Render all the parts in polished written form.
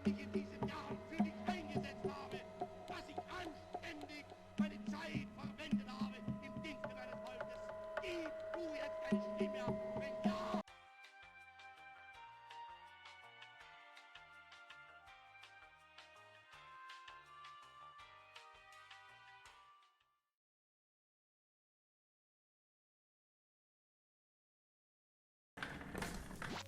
ich in diesen Jahren für dich eingesetzt habe, dass ich anständig meine Zeit verwendet habe im Dienste meines Volkes. Gib du jetzt eine Stimme ab, wenn ja.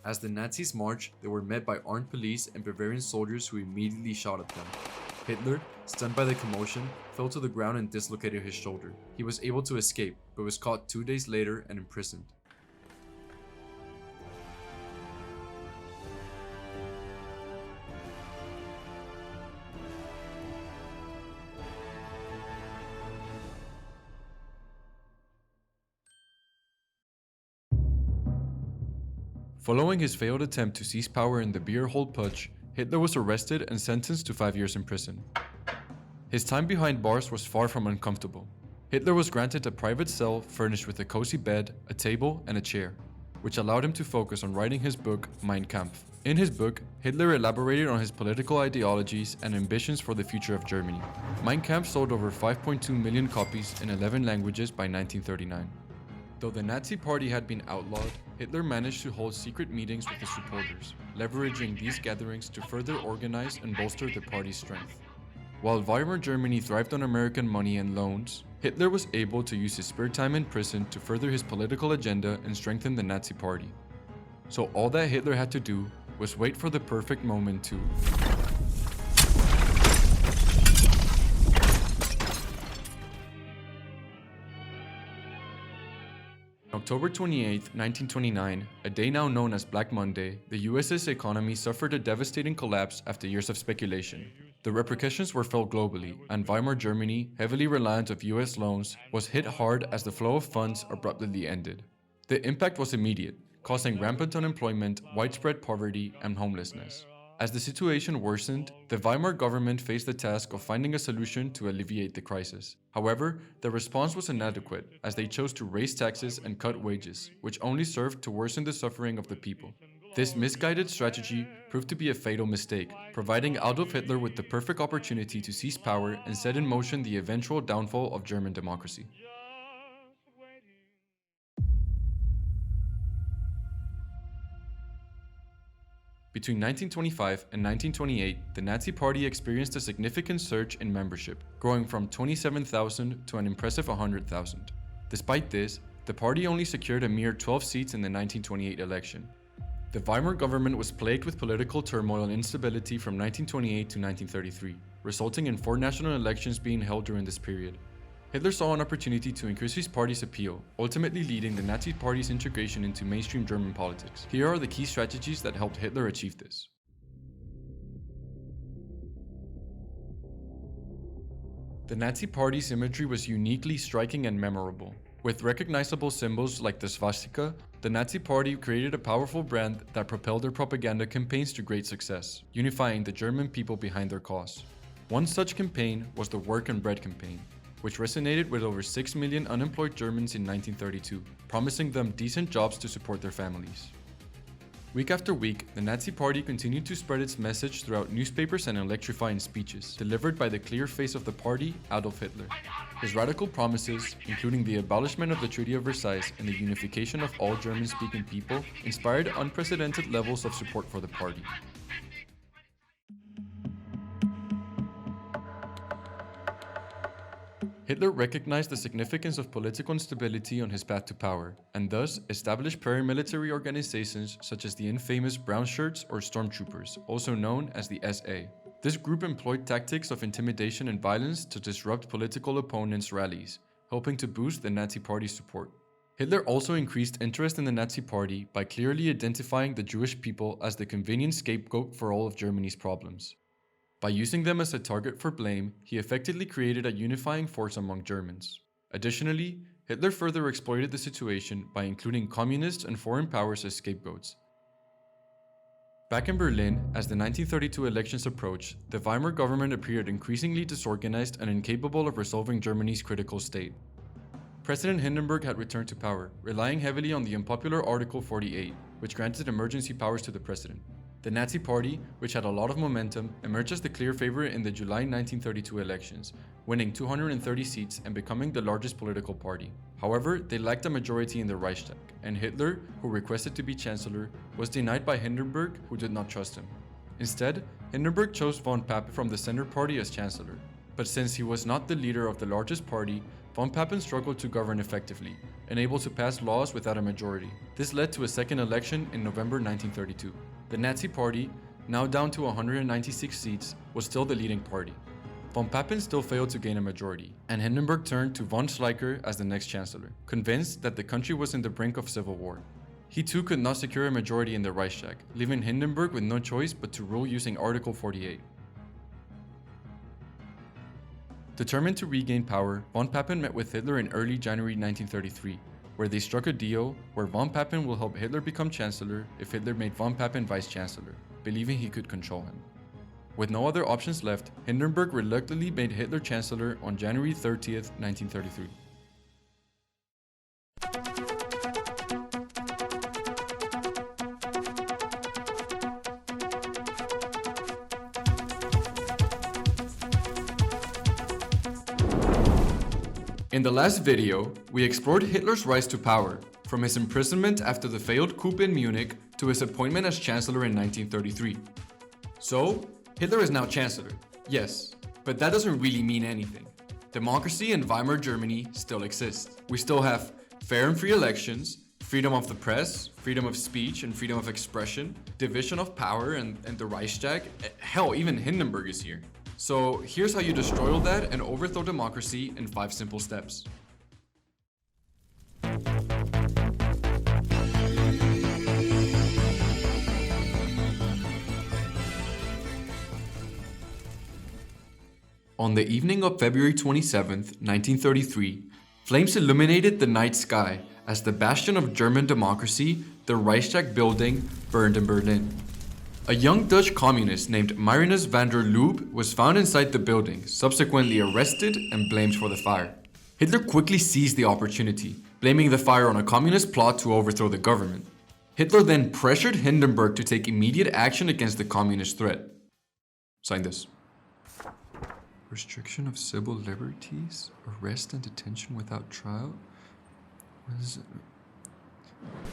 As the Nazis marched, they were met by armed police and Bavarian soldiers who immediately shot at them. Hitler, stunned by the commotion, fell to the ground and dislocated his shoulder. He was able to escape, but was caught 2 days later and imprisoned. Following his failed attempt to seize power in the beer hall putsch, Hitler was arrested and sentenced to 5 years in prison. His time behind bars was far from uncomfortable. Hitler was granted a private cell furnished with a cozy bed, a table, and a chair, which allowed him to focus on writing his book, Mein Kampf. In his book, Hitler elaborated on his political ideologies and ambitions for the future of Germany. Mein Kampf sold over 5.2 million copies in 11 languages by 1939. Though the Nazi Party had been outlawed, Hitler managed to hold secret meetings with his supporters, leveraging these gatherings to further organize and bolster the party's strength. While Weimar Germany thrived on American money and loans, Hitler was able to use his spare time in prison to further his political agenda and strengthen the Nazi Party. So all that Hitler had to do was wait for the perfect moment to October 28, 1929, a day now known as Black Monday, the US's economy suffered a devastating collapse after years of speculation. The repercussions were felt globally, and Weimar Germany, heavily reliant on US loans, was hit hard as the flow of funds abruptly ended. The impact was immediate, causing rampant unemployment, widespread poverty, and homelessness. As the situation worsened, the Weimar government faced the task of finding a solution to alleviate the crisis. However, the response was inadequate, as they chose to raise taxes and cut wages, which only served to worsen the suffering of the people. This misguided strategy proved to be a fatal mistake, providing Adolf Hitler with the perfect opportunity to seize power and set in motion the eventual downfall of German democracy. Between 1925 and 1928, the Nazi Party experienced a significant surge in membership, growing from 27,000 to an impressive 100,000. Despite this, the party only secured a mere 12 seats in the 1928 election. The Weimar government was plagued with political turmoil and instability from 1928 to 1933, resulting in 4 national elections being held during this period. Hitler saw an opportunity to increase his party's appeal, ultimately leading the Nazi Party's integration into mainstream German politics. Here are the key strategies that helped Hitler achieve this. The Nazi Party's imagery was uniquely striking and memorable. With recognizable symbols like the swastika, the Nazi Party created a powerful brand that propelled their propaganda campaigns to great success, unifying the German people behind their cause. One such campaign was the Work and Bread campaign, which resonated with over 6 million unemployed Germans in 1932, promising them decent jobs to support their families. Week after week, the Nazi Party continued to spread its message throughout newspapers and electrifying speeches, delivered by the clear face of the party, Adolf Hitler. His radical promises, including the abolishment of the Treaty of Versailles and the unification of all German-speaking people, inspired unprecedented levels of support for the party. Hitler recognized the significance of political instability on his path to power, and thus established paramilitary organizations such as the infamous Brown Shirts or Stormtroopers, also known as the SA. This group employed tactics of intimidation and violence to disrupt political opponents' rallies, helping to boost the Nazi Party's support. Hitler also increased interest in the Nazi Party by clearly identifying the Jewish people as the convenient scapegoat for all of Germany's problems. By using them as a target for blame, he effectively created a unifying force among Germans. Additionally, Hitler further exploited the situation by including communists and foreign powers as scapegoats. Back in Berlin, as the 1932 elections approached, the Weimar government appeared increasingly disorganized and incapable of resolving Germany's critical state. President Hindenburg had returned to power, relying heavily on the unpopular Article 48, which granted emergency powers to the president. The Nazi Party, which had a lot of momentum, emerged as the clear favorite in the July 1932 elections, winning 230 seats and becoming the largest political party. However, they lacked a majority in the Reichstag, and Hitler, who requested to be chancellor, was denied by Hindenburg, who did not trust him. Instead, Hindenburg chose von Papen from the Center Party as chancellor. But since he was not the leader of the largest party, von Papen struggled to govern effectively, unable to pass laws without a majority. This led to a second election in November 1932. The Nazi Party, now down to 196 seats, was still the leading party. Von Papen still failed to gain a majority, and Hindenburg turned to von Schleicher as the next chancellor, convinced that the country was in the brink of civil war. He too could not secure a majority in the Reichstag, leaving Hindenburg with no choice but to rule using Article 48. Determined to regain power, von Papen met with Hitler in early January 1933, where they struck a deal where von Papen will help Hitler become chancellor if Hitler made von Papen vice-chancellor, believing he could control him. With no other options left, Hindenburg reluctantly made Hitler chancellor on January 30th, 1933. In the last video, we explored Hitler's rise to power, from his imprisonment after the failed coup in Munich to his appointment as chancellor in 1933. So, Hitler is now chancellor, yes, but that doesn't really mean anything. Democracy in Weimar Germany still exists. We still have fair and free elections, freedom of the press, freedom of speech and freedom of expression, division of power and the Reichstag. Hell, even Hindenburg is here. So here's how you destroy all that and overthrow democracy in 5 simple steps. On the evening of February 27th, 1933, flames illuminated the night sky as the bastion of German democracy, the Reichstag building, burned in Berlin. A young Dutch communist named Marinus van der Lubbe was found inside the building, subsequently arrested and blamed for the fire. Hitler quickly seized the opportunity, blaming the fire on a communist plot to overthrow the government. Hitler then pressured Hindenburg to take immediate action against the communist threat. Sign this. Restriction of civil liberties, arrest and detention without trial. What is it?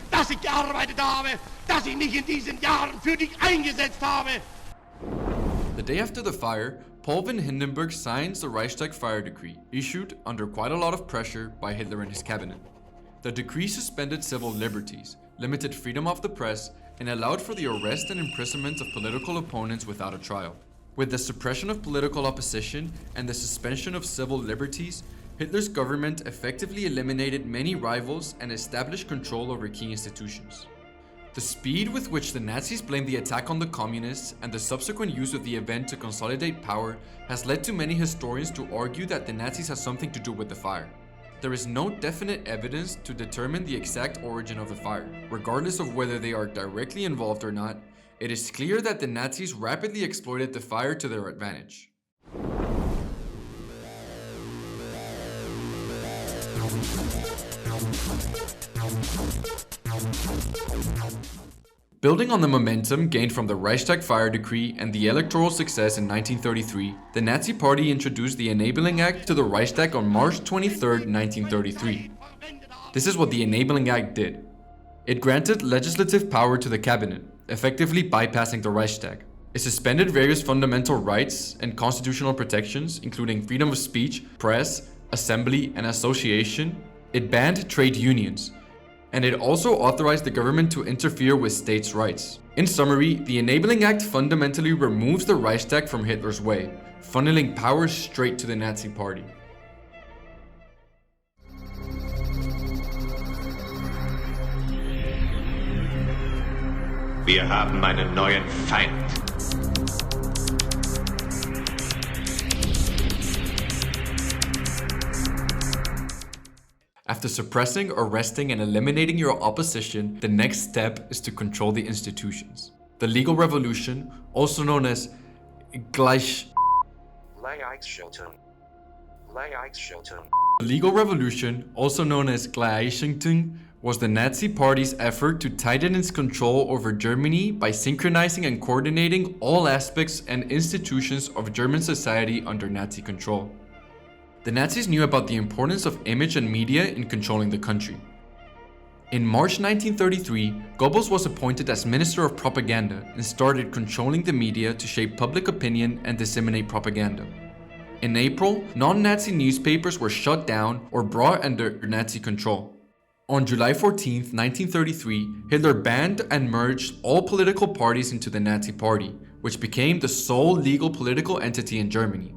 Dass ich gearbeitet habe, dass ich mich in diesen Jahren für dich eingesetzt habe. The day after the fire, Paul von Hindenburg signs the Reichstag Fire decree, issued under quite a lot of pressure by Hitler and his cabinet. The decree suspended civil liberties, limited freedom of the press, and allowed for the arrest and imprisonment of political opponents without a trial. With the suppression of political opposition and the suspension of civil liberties, Hitler's government effectively eliminated many rivals and established control over key institutions. The speed with which the Nazis blamed the attack on the communists and the subsequent use of the event to consolidate power has led to many historians to argue that the Nazis had something to do with the fire. There is no definite evidence to determine the exact origin of the fire. Regardless of whether they are directly involved or not, it is clear that the Nazis rapidly exploited the fire to their advantage. Building on the momentum gained from the Reichstag Fire decree and the electoral success in 1933, the Nazi Party introduced the Enabling Act to the Reichstag on March 23, 1933. This is what the Enabling Act did. It granted legislative power to the cabinet, effectively bypassing the Reichstag. It suspended various fundamental rights and constitutional protections, including freedom of speech, press, assembly, and association. It banned trade unions. And it also authorized the government to interfere with states' rights. In summary, the Enabling Act fundamentally removes the Reichstag from Hitler's way, funneling power straight to the Nazi Party. Wir haben einen neuen Feind. After suppressing, arresting, and eliminating your opposition, the next step is to control the institutions. The legal revolution, also known as The legal revolution, also known as Gleichschaltung, was the Nazi Party's effort to tighten its control over Germany by synchronizing and coordinating all aspects and institutions of German society under Nazi control. The Nazis knew about the importance of image and media in controlling the country. In March 1933, Goebbels was appointed as Minister of Propaganda and started controlling the media to shape public opinion and disseminate propaganda. In April, non-Nazi newspapers were shut down or brought under Nazi control. On July 14, 1933, Hitler banned and merged all political parties into the Nazi Party, which became the sole legal political entity in Germany.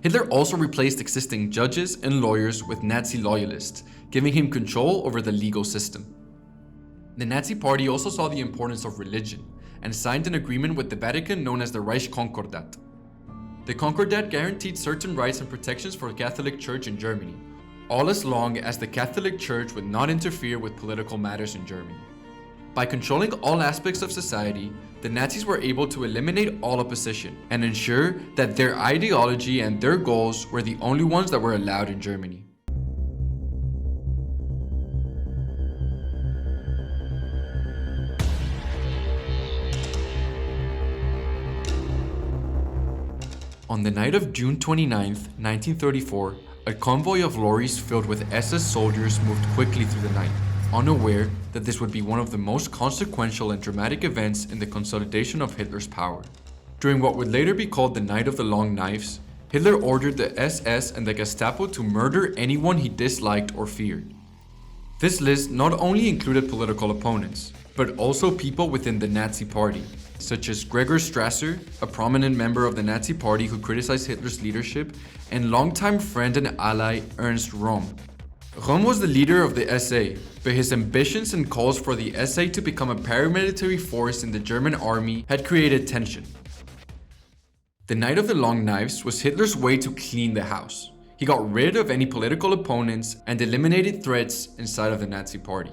Hitler also replaced existing judges and lawyers with Nazi loyalists, giving him control over the legal system. The Nazi Party also saw the importance of religion and signed an agreement with the Vatican known as the Reichskonkordat. The Concordat guaranteed certain rights and protections for the Catholic Church in Germany, all as long as the Catholic Church would not interfere with political matters in Germany. By controlling all aspects of society, the Nazis were able to eliminate all opposition and ensure that their ideology and their goals were the only ones that were allowed in Germany. On the night of June 29, 1934, a convoy of lorries filled with SS soldiers moved quickly through the night, unaware that this would be one of the most consequential and dramatic events in the consolidation of Hitler's power. During what would later be called the Night of the Long Knives, Hitler ordered the SS and the Gestapo to murder anyone he disliked or feared. This list not only included political opponents, but also people within the Nazi Party, such as Gregor Strasser, a prominent member of the Nazi Party who criticized Hitler's leadership, and longtime friend and ally Ernst Röhm. Röhm was the leader of the SA, but his ambitions and calls for the SA to become a paramilitary force in the German army had created tension. The Night of the Long Knives was Hitler's way to clean the house. He got rid of any political opponents and eliminated threats inside of the Nazi Party.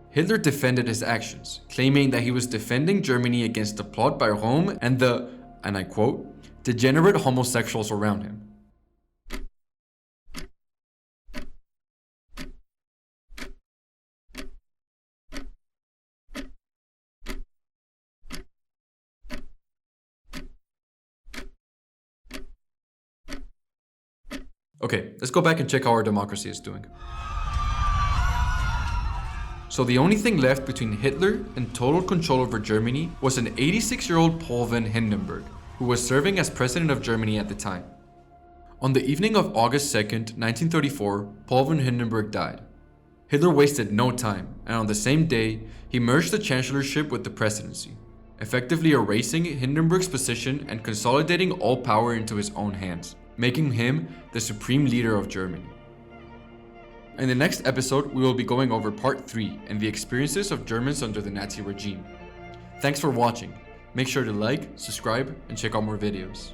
Hitler defended his actions, claiming that he was defending Germany against the plot by Röhm and the, and I quote, degenerate homosexuals around him. Okay, let's go back and check how our democracy is doing. So the only thing left between Hitler and total control over Germany was an 86-year-old Paul von Hindenburg, who was serving as president of Germany at the time. On the evening of August 2nd, 1934, Paul von Hindenburg died. Hitler wasted no time, and on the same day, he merged the chancellorship with the presidency, effectively erasing Hindenburg's position and consolidating all power into his own hands, making him the supreme leader of Germany. In the next episode, we will be going over part 3 and the experiences of Germans under the Nazi regime. Thanks for watching. Make sure to like, subscribe, and check out more videos.